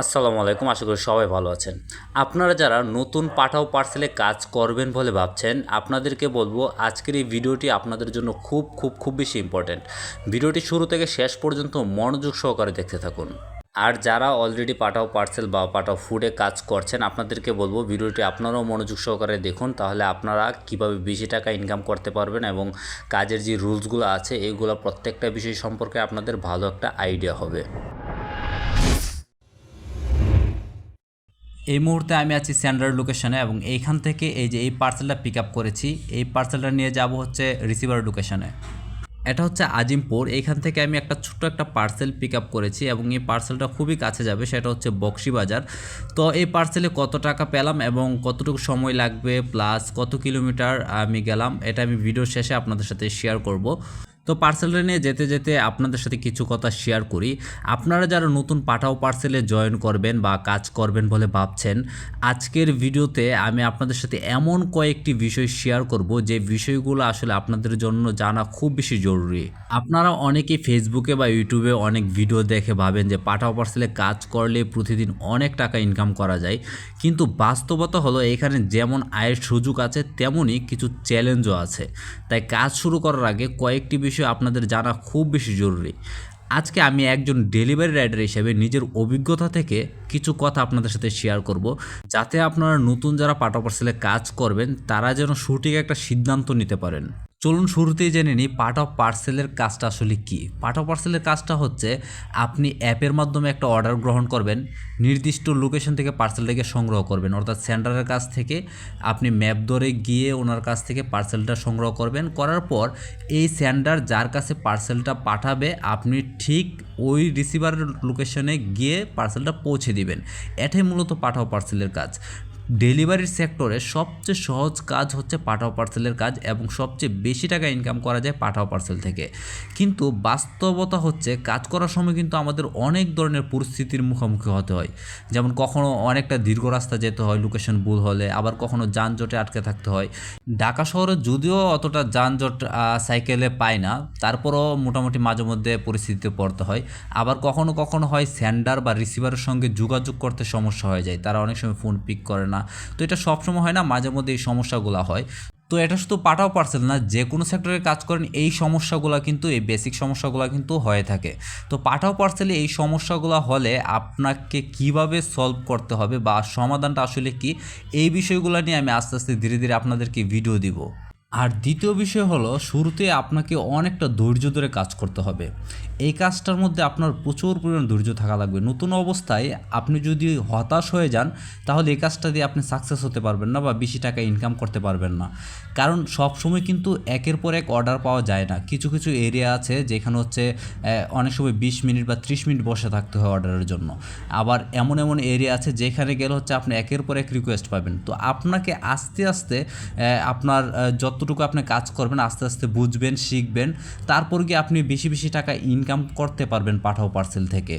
আসসালামু আলাইকুম। আশা করি সবাই ভালো আছেন। আপনারা যারা নতুন পাঠাও পার্সেলে কাজ করবেন বলে ভাবছেন, আপনাদেরকে বলবো আজকের এই ভিডিওটি আপনাদের জন্য খুব বেশি ইম্পর্ট্যান্ট। ভিডিওটি শুরু থেকে শেষ পর্যন্ত মনোযোগ সহকারে দেখতে থাকুন। আর যারা অলরেডি পাঠাও পার্সেল বা পাঠাও ফুডে কাজ করছেন, আপনাদেরকে বলবো ভিডিওটি আপনারাও মনোযোগ সহকারে দেখুন। তাহলে আপনারা কিভাবে বেশি টাকা ইনকাম করতে পারবেন এবং কাজের যে রুলসগুলো আছে এইগুলো প্রত্যেকটা বিষয় সম্পর্কে আপনাদের ভালো একটা আইডিয়া হবে। এই মুহূর্তে আমি আছি সেন্ডার লোকেশনে এবং এইখান থেকে এই যে এই পার্সেলটা পিক আপ করেছি, এই পার্সেলটা নিয়ে যাব হচ্ছে রিসিভার লোকেশনে। এটা হচ্ছে আজিমপুর। এইখান থেকে আমি ছোট্ট একটা পার্সেল পিক আপ করেছি এবং এই পার্সেলটা খুবই কাছে যাবে, সেটা হচ্ছে বকশীবাজার। তো এই পার্সেলে কত টাকা পেলাম এবং কতটুকু সময় লাগবে প্লাস কত কিলোমিটার আমি গেলাম, এটা আমি ভিডিও শেষে আপনাদের সাথে শেয়ার করব। তো পার্সেলটা নিয়ে যেতে যেতে আপনাদের সাথে কিছু কথা শেয়ার করি। আপনারা যারা নতুন পাঠাও পার্সেলে জয়েন করবেন বা কাজ করবেন বলে ভাবছেন, আজকের ভিডিওতে আমি আপনাদের সাথে এমন কয়েকটি বিষয় শেয়ার করব যে বিষয়গুলো আসলে আপনাদের জন্য জানা খুব বেশি জরুরি। আপনারা অনেকেই ফেসবুকে বা ইউটিউবে অনেক ভিডিও দেখে ভাবেন যে পাঠাও পার্সেলে কাজ করলে প্রতিদিন অনেক টাকা ইনকাম করা যায়, কিন্তু বাস্তবতা হলো এখানে যেমন আয়ের সুযোগ আছে তেমনই কিছু চ্যালেঞ্জও আছে। তাই কাজ শুরু করার আগে কয়েকটি বিষয় আপনাদের জানা খুব বেশি জরুরি। আজকে আমি একজন ডেলিভারি রাইডার হিসেবে নিজের অভিজ্ঞতা থেকে কিছু কথা আপনাদের সাথে শেয়ার করব, যাতে আপনারা নতুন যারা পাঠাও পার্সেলে কাজ করবেন তারা যেন সঠিক একটা সিদ্ধান্ত নিতে পারেন। চলুন শুরুতেই জেনে নিই পাঠাও পার্সেলের কাজটা আসলে কী। পাঠাও পার্সেলের কাজটা হচ্ছে আপনি অ্যাপের মাধ্যমে একটা অর্ডার গ্রহণ করবেন, নির্দিষ্ট লোকেশন থেকে পার্সেলটাকে সংগ্রহ করবেন, অর্থাৎ সেন্টারের কাছ থেকে আপনি ম্যাপ ধরে গিয়ে ওনার কাছ থেকে পার্সেলটা সংগ্রহ করবেন। করার পর এই সেন্টার যার কাছে পার্সেলটা পাঠাবে আপনি ঠিক ওই রিসিভার লোকেশনে গিয়ে পার্সেলটা পৌঁছে দিবেন। এটাই মূলত পাঠাও পার্সেলের কাজ। ডেলিভারির সেক্টরে সবচেয়ে সহজ কাজ হচ্ছে পাঠাও পার্সেলের কাজ এবং সবচেয়ে বেশি টাকা ইনকাম করা যায় পাঠাও পার্সেল থেকে। কিন্তু বাস্তবতা হচ্ছে কাজ করার সময় কিন্তু আমাদের অনেক ধরনের পরিস্থিতির মুখোমুখি হতে হয়। যেমন কখনো অনেকটা দীর্ঘ রাস্তা যেতে হয় লোকেশন ভুল হলে, আবার কখনো যানজটে আটকে থাকতে হয়। ঢাকা শহরে যদিও অতটা যানজট সাইকেলে পায় না, তারপরও মোটামুটি মাঝে মধ্যে পরিস্থিতিতে পড়তে হয়। আবার কখনো হয় সেন্ডার বা রিসিভারের সঙ্গে যোগাযোগ করতে সমস্যা হয়ে যায়, তারা অনেক সময় ফোন পিক করে না। তো এটা সবসময় হয় না, মাঝে মধ্যে এই সমস্যাগুলো হয়। তো এটা শুধু পাঠাও পার্সেল না, যে কোনো সেক্টরে কাজ করেন এই সমস্যাগুলো কিন্তু, এই বেসিক সমস্যাগুলো কিন্তু হয়ে থাকে। তো পাঠাও পার্সেলে এই সমস্যাগুলো হলে আপনাকে কিভাবে সলভ করতে হবে বা সমাধানটা আসলে কি, এই বিষয়গুলো নিয়ে আমি আস্তে আস্তে ধীরে ধীরে আপনাদেরকে ভিডিও দিব। আর দ্বিতীয় বিষয় হলো, শুরুতে আপনাকে অনেকটা ধৈর্য ধরে কাজ করতে হবে। এই কাজটার মধ্যে আপনার প্রচুর পরিমাণ ধৈর্য থাকা লাগবে। নতুন অবস্থায় আপনি যদি হতাশ হয়ে যান তাহলে এই কাজটা দিয়ে আপনি সাকসেস হতে পারবেন না বা বেশি টাকা ইনকাম করতে পারবেন না। কারণ সব সময় কিন্তু একের পর এক অর্ডার পাওয়া যায় না। কিছু কিছু এরিয়া আছে যেখানে হচ্ছে অনেক সময় 20 মিনিট বা 30 মিনিট বসে থাকতে হয় অর্ডারের জন্য। আবার এমন এরিয়া আছে যেখানে গেলে হচ্ছে আপনি একের পর এক রিকোয়েস্ট পাবেন। তো আপনাকে আস্তে আস্তে আপনার যতটুকু আপনি কাজ করবেন আস্তে আস্তে বুঝবেন, শিখবেন, তারপর গিয়ে আপনি বেশি বেশি টাকা ইনকাম করতে পারবেন পাঠাও পার্সেল থেকে।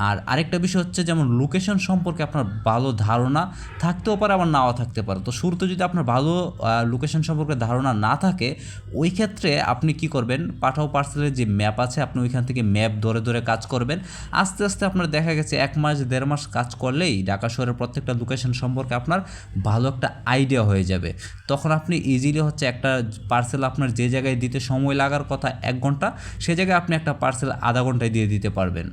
আর আরেকটা বিষয় হচ্ছে, যেমন লোকেশন সম্পর্কে আপনার ভালো ধারণা থাকতেও পারে আবার নাও থাকতে পারে। তো শুরুতে যদি আপনার ভালো লোকেশন সম্পর্কে ধারণা না থাকে, ওই ক্ষেত্রে আপনি কি করবেন, পাঠাও পার্সেলের যে ম্যাপ আছে আপনি ওইখান থেকে ম্যাপ ধরে ধরে কাজ করবেন। আস্তে আস্তে আপনার দেখা গেছে 1 মাস 1.5 মাস কাজ করলেই ঢাকা শহরের প্রত্যেকটা লোকেশন সম্পর্কে আপনার ভালো একটা আইডিয়া হয়ে যাবে। তখন আপনি ইজিলি হচ্ছে একটা পার্সেল আপনার যে জায়গায় দিতে সময় লাগার কথা 1 ঘন্টা, সে জায়গায় আপনি একটা পার্সেল আধা ঘন্টায় দিয়ে দিতে পারবেন।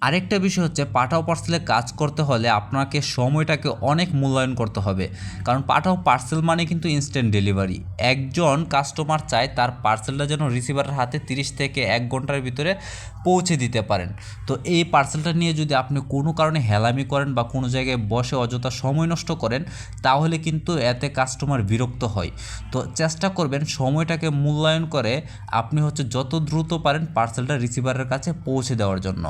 আরেকটা বিষয় হচ্ছে, পাঠাও পার্সেলে কাজ করতে হলে আপনাকে সময়টাকে অনেক মূল্যায়ন করতে হবে। কারণ পাঠাও পার্সেল মানে কিন্তু ইনস্ট্যান্ট ডেলিভারি। একজন কাস্টমার চায় তার পার্সেলটা যেন রিসিভারের হাতে 30 থেকে 1 ঘন্টার ভিতরে পৌঁছে দিতে পারেন। তো এই পার্সেলটা নিয়ে যদি আপনি কোনো কারণে হেলামি করেন বা কোনো জায়গায় বসে অযথা সময় নষ্ট করেন, তাহলে কিন্তু এতে কাস্টমার বিরক্ত হয়। তো চেষ্টা করবেন সময়টাকে মূল্যায়ন করে আপনি হচ্ছে যত দ্রুত পারেন পার্সেলটা রিসিভারের কাছে পৌঁছে দেওয়ার জন্য।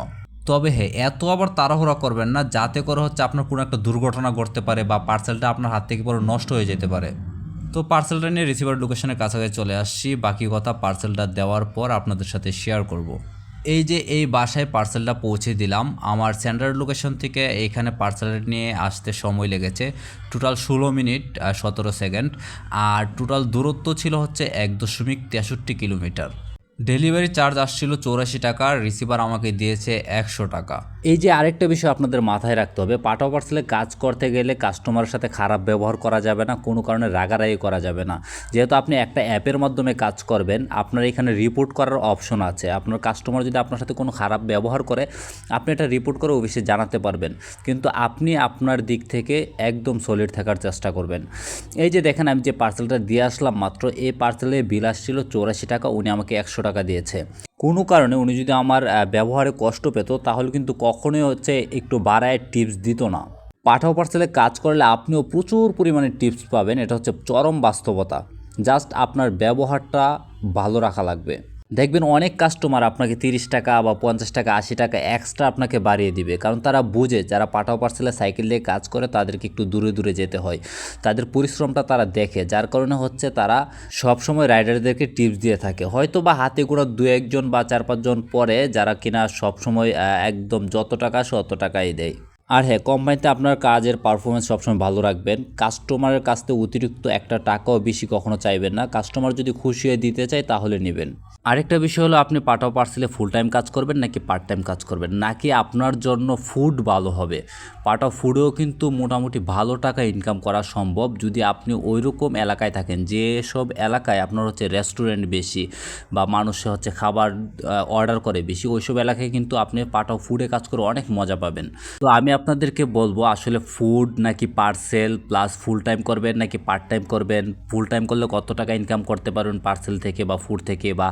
তবে হ্যাঁ, এত আবার তাড়াহুড়া করবেন না, যাতে করে হচ্ছে আপনার কোনো একটা দুর্ঘটনা ঘটতে পারে বা পার্সেলটা আপনার হাত থেকে পুরো নষ্ট হয়ে যেতে পারে। তো পার্সেলটা নিয়ে রিসিভার লোকেশনের কাছাকাছি চলে আসছি, বাকি কথা পার্সেলটা দেওয়ার পর আপনাদের সাথে শেয়ার করব। এই যে এই বাসায় পার্সেলটা পৌঁছে দিলাম, আমার সেন্টার লোকেশন থেকে এইখানে পার্সেলটা নিয়ে আসতে সময় লেগেছে টোটাল 16 মিনিট 17 সেকেন্ড। আর টোটাল দূরত্ব ছিল হচ্ছে 1.63 কিলোমিটার। ডেলিভারি চার্জ আসছিল 84 টাকা, রিসিভার আমাকে দিয়েছে 100 টাকা। এই যে আরেকটা বিষয় আপনাদের মাথায় রাখতে হবে, পাঠাও পার্সেলে কাজ করতে গেলে কাস্টমারের সাথে খারাপ ব্যবহার করা যাবে না, কোনো কারণে রাগারাগি করা যাবে না। যেহেতু আপনি একটা অ্যাপের মাধ্যমে কাজ করবেন, আপনার এখানে রিপোর্ট করার অপশন আছে। আপনার কাস্টমার যদি আপনার সাথে কোনো খারাপ ব্যবহার করে, আপনি এটা রিপোর্ট করে অফিসে জানাতে পারবেন, কিন্তু আপনি আপনার দিক থেকে একদম সলিড থাকার চেষ্টা করবেন। এই যে দেখেন, আমি যে পার্সেলটা দিয়ে আসলাম মাত্র, এই পার্সেলে বিল আসছিল 84 টাকা, উনি আমাকে 100 টাকা দিয়েছে। কোনো কারণে উনি যদি আমার ব্যবহারে কষ্ট পেত, তাহলে কিন্তু কখনোই হচ্ছে একটু বাড়ায় টিপস দিত না। পাঠাও পার্সেলে কাজ করলে আপনিও প্রচুর পরিমাণে টিপস পাবেন, এটা হচ্ছে চরম বাস্তবতা। জাস্ট আপনার ব্যবহারটা ভালো রাখা লাগবে। দেখবেন অনেক কাস্টমার আপনাকে 30 টাকা বা 50 টাকা 80 টাকা এক্সট্রা আপনাকে বাড়িয়ে দিবে, কারণ তারা বুঝে যারা পাঠাও পার্সেলে সাইকেল দিয়ে কাজ করে তাদেরকে একটু দূরে দূরে যেতে হয়, তাদের পরিশ্রমটা তারা দেখে, যার কারণে হচ্ছে তারা সবসময় রাইডারদেরকে টিপস দিয়ে থাকে। হয়তো বা হাতে গোড়া 2-1 জন বা 4-5 জন পরে যারা কিনা সবসময় একদম যত টাকা তত টাকাই দেয়। আর হ্যাঁ, কোম্পানিতে আপনার কাজের পারফরমেন্স সবসময় ভালো রাখবেন। কাস্টমারের কাছ থেকে অতিরিক্ত একটা টাকাও বেশি কখনো চাইবেন না। কাস্টমার যদি খুশি হয়ে দিতে চায় তাহলে নেবেন। আরেকটা বিষয় হলো, আপনি পাঠাও পার্সেলে ফুল টাইম কাজ করবেন নাকি পার্ট টাইম কাজ করবেন, নাকি আপনার জন্য ফুড ভালো হবে। পাঠাও ফুডেও কিন্তু মোটামুটি ভালো টাকা ইনকাম করা সম্ভব, যদি আপনি ওইরকম এলাকায় থাকেন যেসব এলাকায় আপনার হচ্ছে রেস্টুরেন্ট বেশি বা মানুষে হচ্ছে খাবার অর্ডার করে বেশি, ওইসব এলাকায় কিন্তু আপনি পাঠাও ফুডে কাজ করে অনেক মজা পাবেন। তো আমি আপনাদেরকে বলবো, আসলে ফুড নাকি পার্সেল প্লাস ফুল টাইম করবেন নাকি পার্ট টাইম করবেন, ফুল টাইম করলে কত টাকা ইনকাম করতে পারবেন পার্সেল থেকে বা ফুড থেকে, বা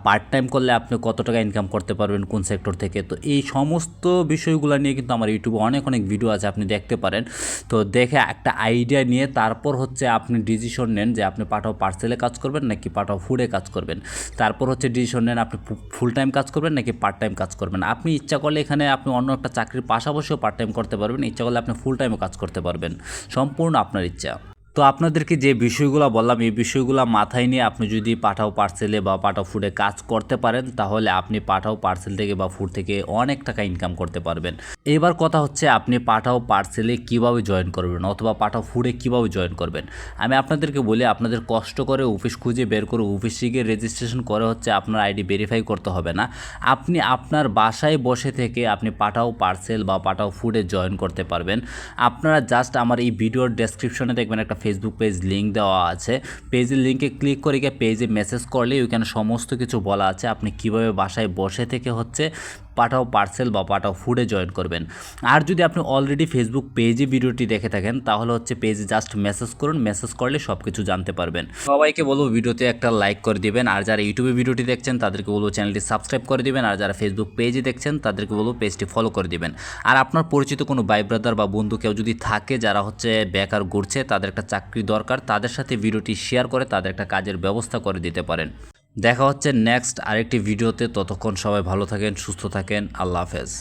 পার্ট টাইম করলে আপনি কত টাকা ইনকাম করতে পারবেন কোন সেক্টর থেকে। তো এই সমস্ত বিষয়গুলো নিয়ে কিন্তু আমার ইউটিউবে অনেক অনেক ভিডিও আছে, আপনি দেখতে পারেন। তো দেখে একটা আইডিয়া নিয়ে তারপর হচ্ছে আপনি ডিসিশন নেন যে আপনি পাঠাও পার্সেলে কাজ করবেন নাকি পাঠাও ফুডে কাজ করবেন। তারপর হচ্ছে ডিসিশন নেন আপনি ফুল টাইম কাজ করবেন নাকি পার্ট টাইম কাজ করবেন। আপনি ইচ্ছা করলে এখানে আপনি অন্য একটা চাকরির পাশাপাশিও পার্ট টাইম করতে পারবেন, ইচ্ছা করলে আপনি ফুল টাইমও কাজ করতে পারবেন, সম্পূর্ণ আপনার ইচ্ছা। তো আপনাদেরকে যে বিষয়গুলো বললাম, এই বিষয়গুলো মাথায় নিয়ে আপনি যদি পাঠাও পার্সেলে বা পাঠাও ফুডে কাজ করতে পারেন, তাহলে আপনি পাঠাও পার্সেল থেকে বা ফুড থেকে অনেক টাকা ইনকাম করতে পারবেন। এবার কথা হচ্ছে, আপনি পাঠাও পার্সেলে কিভাবে জয়েন করবেন অথবা পাঠাও ফুডে কিভাবে জয়েন করবেন। আমি আপনাদেরকে বলি, আপনাদের কষ্ট করে অফিস খুঁজে বের করে অফিস গিয়ে রেজিস্ট্রেশন করে হচ্ছে আপনার আইডি ভেরিফাই করতে হবে না। আপনি আপনার বাসায় বসে থেকে আপনি পাঠাও পার্সেল বা পাঠাও ফুডে জয়েন করতে পারবেন। আপনারা জাস্ট আমার এই ভিডিওর ডেসক্রিপশনে দেখবেন একটা ফেসবুক পেজ লিঙ্ক দেওয়া আছে, পেজের লিঙ্কে ক্লিক করে গিয়ে পেজে মেসেজ করলে ওইখানে সমস্ত কিছু বলা আছে আপনি কিভাবে বাসায় বসে থেকে হচ্ছে পাঠাও পার্সেল বা পাঠাও ফুডে জয়েন করবেন। আর যদি আপনি অলরেডি ফেসবুক পেজে ভিডিওটি দেখে থাকেন, তাহলে হচ্ছে পেজে জাস্ট মেসেজ করুন, মেসেজ করলে সব কিছু জানতে পারবেন। সবাইকে বলবো ভিডিওতে একটা লাইক করে দিবেন, আর যারা ইউটিউবে ভিডিওটি দেখছেন তাদেরকে বলবো চ্যানেলটি সাবস্ক্রাইব করে দিবেন, আর যারা ফেসবুক পেজে দেখছেন তাদেরকে বলবো পেজটি ফলো করে দিবেন। আর আপনার পরিচিত কোনো ভাই ব্রাদার বা বন্ধু কেউ যদি থাকে যারা হচ্ছে বেকার ঘুরছে, তাদের একটা চাকরি দরকার, তাদের সাথে ভিডিওটি শেয়ার করে তাদের একটা কাজের ব্যবস্থা করে দিতে পারেন। দেখা হচ্ছে নেক্সট আরেকটি ভিডিওতে, ততক্ষণ সবাই ভালো থাকেন, সুস্থ থাকেন, আল্লাহ হাফেজ।